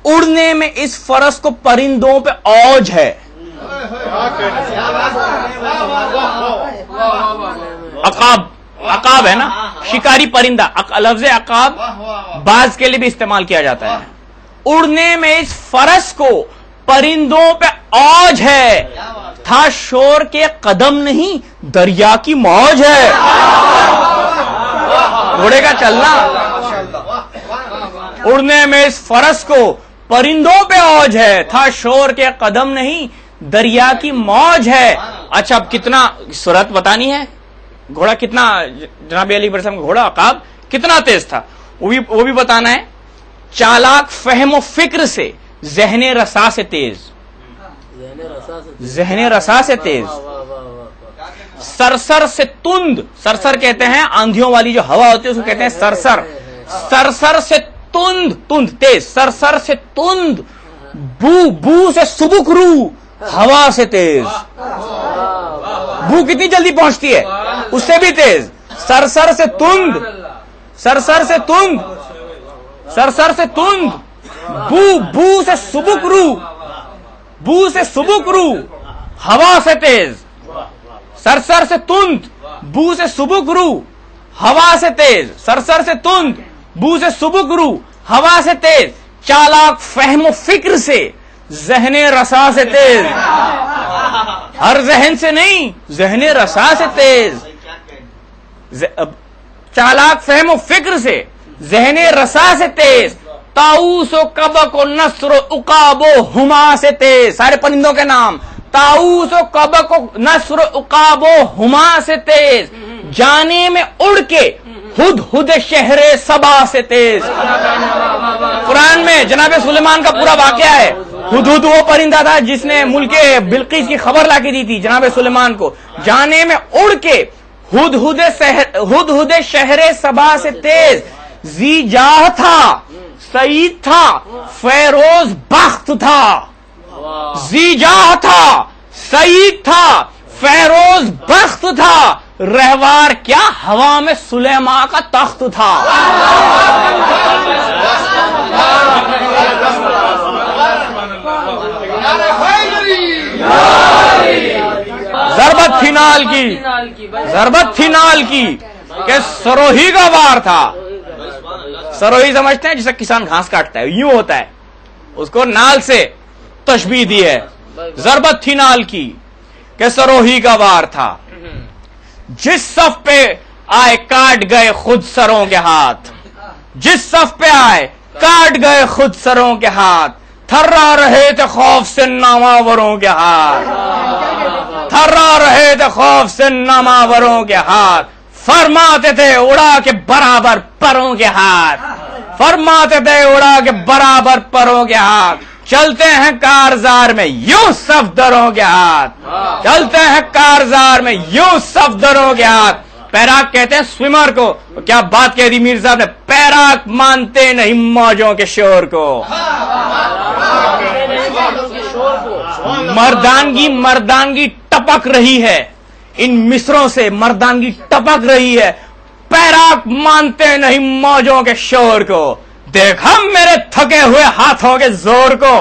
اڑنے میں اس فرس کو پرندوں پہ اوج ہے. عقاب، عقاب ہے نا، شکاری پرندہ. لفظ عقاب باز کے لیے بھی استعمال کیا جاتا ہے. اڑنے میں اس فرس کو پرندوں پہ اوج ہے، تھا شور کے قدم نہیں دریا کی موج ہے. گھوڑے کا چلنا. اڑنے میں اس فرس کو پرندوں پہ اوج ہے، تھا شور کے قدم نہیں دریا کی موج ہے. اچھا اب کتنا سرعت بتانی ہے، گھوڑا کتنا، جناب علی علیہ السلام کا گھوڑا عقاب کتنا تیز تھا وہ بھی بتانا ہے. چالاک فہم و فکر سے ذہن رسا سے تیز، ذہن رسا سے تیز. سرسر سے تند، سرسر کہتے ہیں آندھیوں والی جو ہوا ہوتی ہے اس کو کہتے ہیں سرسر. سرسر سے تند، تند تیز، سرسر سے تند. بو سے سبک رو، ہوا سے تیز. بو کتنی جلدی پہنچتی ہے، اس سے بھی تیز. سرسر سے تند، سرسر سے تند، سرسر سے تند. بو سے سبک رو، بو سے سبک رو، ہوا سے تیز. سرسر سے تند، بو سے سبک رو، ہوا سے تیز. سرسر سے تند، بو سے سبک رو، ہوا سے تیز. چالاک فہم و فکر سے ذہن رسا سے تیز. ہر ذہن سے نہیں، ذہن رسا سے تیز. چالاک فہم و فکر سے ذہن رسا سے تیز. طاؤس و کبک و نسر و عقاب و ہما سے تیز. سارے پرندوں کے نام. طاؤس و کبک و نسر و عقاب و ہما سے تیز. جانے میں اڑ کے ہد ہد شہر سبا سے تیز. قرآن میں جناب سلیمان کا پورا واقعہ ہے. ہد ہد وہ پرندہ تھا جس نے ملک بلقیس کی خبر لا کے دی تھی جناب سلیمان کو. جانے میں اڑ کے ہد ہد شہر سبا سے تیز. زی جاہ تھا، سعید تھا، فیروز بخت تھا. زی جاہ تھا، سعید تھا، فیروز بخت تھا. رہوار کیا ہوا میں سلیمان کا تخت تھا. ضربت تھی نال کی، ضربت تھی نال کی کہ سروہی کا وار تھا. سروہی سمجھتے ہیں جسے کسان گھاس کاٹتا ہے، یوں ہوتا ہے، اس کو نال سے تشبیہ دی ہے. ضربت تھی نال کی کہ سروہی کا وار تھا. جس صف پہ آئے کاٹ گئے خود سروں کے ہاتھ. جس صف پہ آئے کاٹ گئے خود سروں کے ہاتھ. تھرا رہے تھے خوف سے ناماوروں کے ہاتھ. تھرا رہے تھے خوف سے ناماوروں کے ہاتھ. فرماتے تھے اڑا کے برابر پروں کے ہاتھ. فرماتے تھے اڑا کے برابر پروں کے ہاتھ. چلتے ہیں کارزار میں یوں صفدروں کے ہاتھ. چلتے ہیں کارزار میں یوں صفدروں کے ہاتھ. پیراک کہتے ہیں سوئمر کو. کیا بات کہہ دی میر صاحب نے. پیراک مانتے نہیں موجوں کے شور کو. مردانگی مردانگی ٹپک رہی ہے ان مصروں سے. مردانگی ٹپک رہی ہے. پیراک مانتے نہیں موجوں کے شور کو. دیکھا میرے تھکے ہوئے ہاتھوں کے زور کو.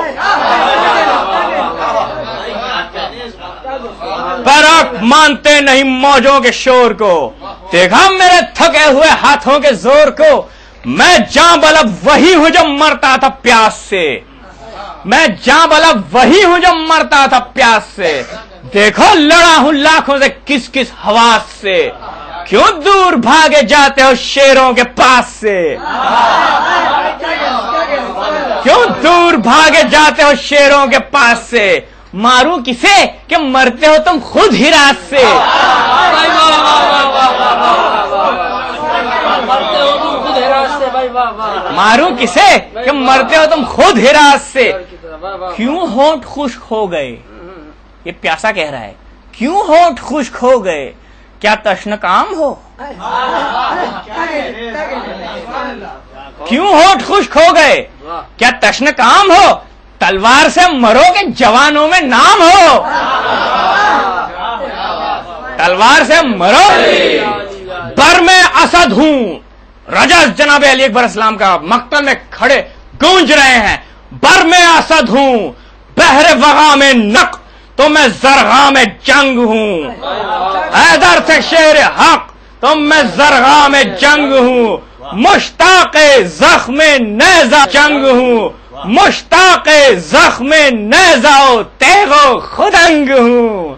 پیراک مانتے نہیں موجوں کے شور کو. دیکھا میرے تھکے ہوئے ہاتھوں کے زور کو. میں جاں بلب وہی ہوں جو مرتا تھا پیاس سے. میں جاں بلب وہی ہوں جو مرتا تھا پیاس سے. دیکھو لڑا ہوں لاکھوں سے کس کس حواس سے. کیوں دور بھاگے جاتے ہو شیروں کے پاس سے. کیوں دور بھاگے جاتے ہو شیروں کے پاس سے. ماروں کسے کہ مرتے ہو تم خود ہی رات سے. ماروں کسے کہ مرتے ہو تم خود ہی رات سے. کیوں ہونٹ خشک ہو گئے. یہ پیاسا کہہ رہا ہے. کیوں ہونٹ خشک ہو گئے. کیا تشن کام ہو. کیوں ہونٹ خشک ہو گئے. کیا تشن کام ہو. تلوار سے مرو کہ جوانوں میں نام ہو. تلوار سے مرو. بر میں اسد ہوں. رجز جناب علی اکبر اسلام کا مقتل میں کھڑے گونج رہے ہیں. بر میں اسد ہوں، بحر وغا میں نق تو میں زرغا میں جنگ ہوں، حیدر سے شیر حق تو میں زرغا میں جنگ ہوں، مشتاق زخم نیزہ جنگ ہوں، مشتاق زخم نیزہ و تیغ و خدنگ ہوں۔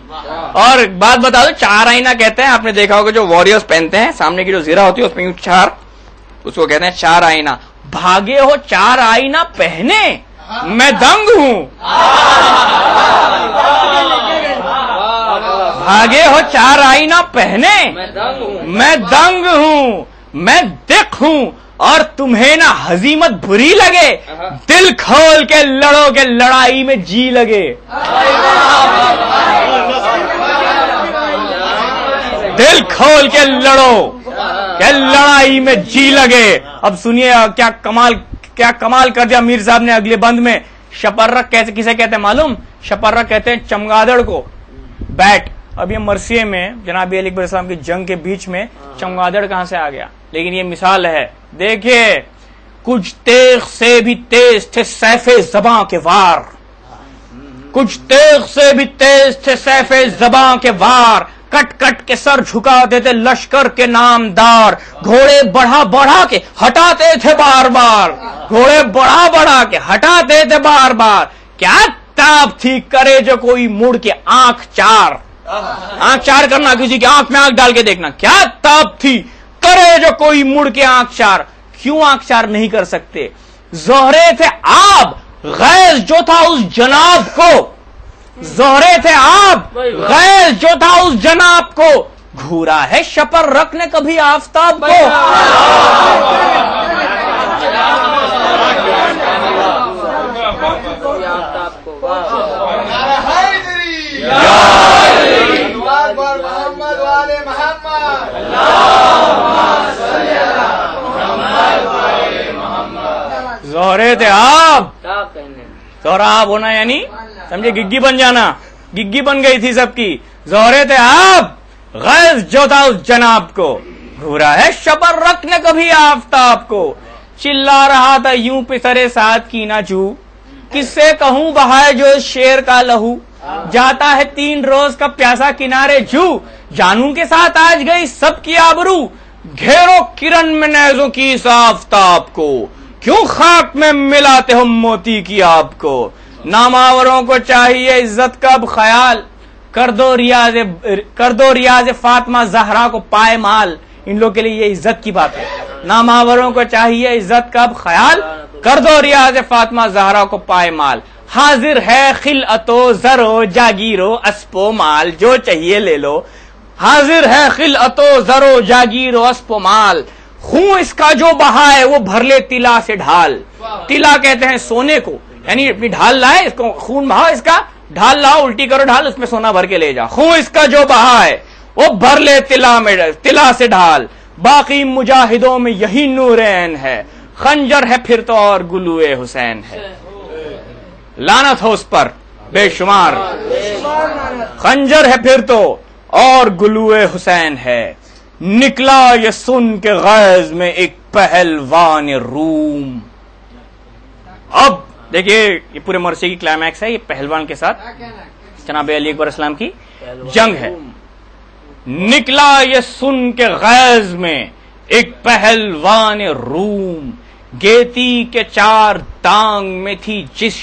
اور بات بتا دو، چار آئینہ کہتے ہیں، آپ نے دیکھا ہوگا جو وارئرز پہنتے ہیں، سامنے کی جو زیرہ ہوتی ہے اس میں یوں چار، اس کو کہتے ہیں چار آئینہ۔ بھاگے ہو چار آئینہ پہنے، میں دنگ ہوں، بھاگے ہو چار آئینہ پہنے، میں دنگ ہوں، میں دق ہوں، اور تمہیں نہ ہزیمت بری لگے، دل کھول کے لڑو کہ لڑائی میں جی لگے، دل کھول کے لڑو کہ لڑائی میں جی لگے۔ اب سنیے کیا کمال کر دیا میر صاحب نے اگلے بند میں۔ شپرک کسے کہتے ہیں معلوم؟ شپرک کہتے ہیں چمگادڑ کو، بیٹ۔ اب یہ مرثیے میں جناب علی اکبر السلام کی جنگ کے بیچ میں چمگادڑ کہاں سے آ گیا؟ لیکن یہ مثال ہے، دیکھیے، کچھ تیغ سے بھی تیز تھے سیف زباں کے وار، کچھ تیغ سے بھی تیز تھے سیف زباں کے وار، کٹ کٹ کے سر جھکاتے تھے لشکر کے نامدار، گھوڑے بڑھا بڑھا کے ہٹاتے تھے بار بار، گھوڑے بڑھا بڑھا کے ہٹاتے تھے بار بار، کیا تاب تھی کرے جو کوئی مڑ کے آنکھ چار، آنکھ چار کرنا، کسی کی آنکھ میں آنکھ ڈال کے دیکھنا، کیا تاب تھی کرے جو کوئی مڑ کے آنکھ چار۔ کیوں آنکھ چار نہیں کر سکتے؟ زہرے تھے آب غیظ جو تھا اس جناب کو، زہرے تھے آب غیظ جو تھا اس جناب کو، گھورا ہے شپر رکھ نے کبھی آفتاب کو۔ زہرے تھے آپ، زہرا آپ ہونا یعنی سمجھے گگی بن جانا، گگی بن گئی تھی سب کی۔ زہرے تھے آپ غیظ جو تھا اس جناب کو، گھورا ہے شپر رکھ نے کبھی آفتاب کو، چلا رہا تھا یوں پسرے ساتھ کی نہ جو، کس سے کہوں بہائے جو اس شیر کا لہو، جاتا ہے 3 روز کا پیاسا کنارے جو، جانوں کے ساتھ آج گئی سب کی آبرو، گھیرو کرن میں نیزوں کی اس آفتاب کو، کیوں خاک میں ملاتے ہو موتی کی آپ کو، نامآوروں کو چاہیے عزت کا اب خیال، کر دو ریاض فاطمہ زہرا کو پائے مال۔ ان لوگوں کے لیے یہ عزت کی بات ہے، نامآوروں کو چاہیے عزت کا اب خیال، کر دو ریاض فاطمہ زہرا کو پائے مال، حاضر ہے خلعتو زرو جاگیرو اسپو مال، جو چاہیے لے لو، حاضر ہے خلعتو زرو جاگیرو اسپو مال، خون اس کا جو بہا ہے وہ بھر لے تلا سے ڈھال، تلا کہتے ہیں سونے کو، یعنی اپنی ڈھال لائے، اس کو خون بہا، اس کا ڈھال لاؤ، الٹی کرو ڈھال، اس میں سونا بھر کے لے جا، خون اس کا جو بہا ہے وہ بھر لے تلا سے ڈھال، باقی مجاہدوں میں یہی نورین ہے، خنجر ہے پھر تو اور گلوئے حسین ہے، لعنت ہو اس پر بے شمار، خنجر ہے پھر تو اور گلوئے حسین ہے، نکلا یہ سن کے غیظ میں ایک پہلوان روم۔ اب دیکھیے یہ پورے مرثیے کی کلائمیکس ہے، یہ پہلوان کے ساتھ جناب علی اکبر اسلام کی جنگ ہے۔ نکلا یہ سن کے غیظ میں ایک پہلوان روم، گیتی کے 4 ٹانگ میں تھی جس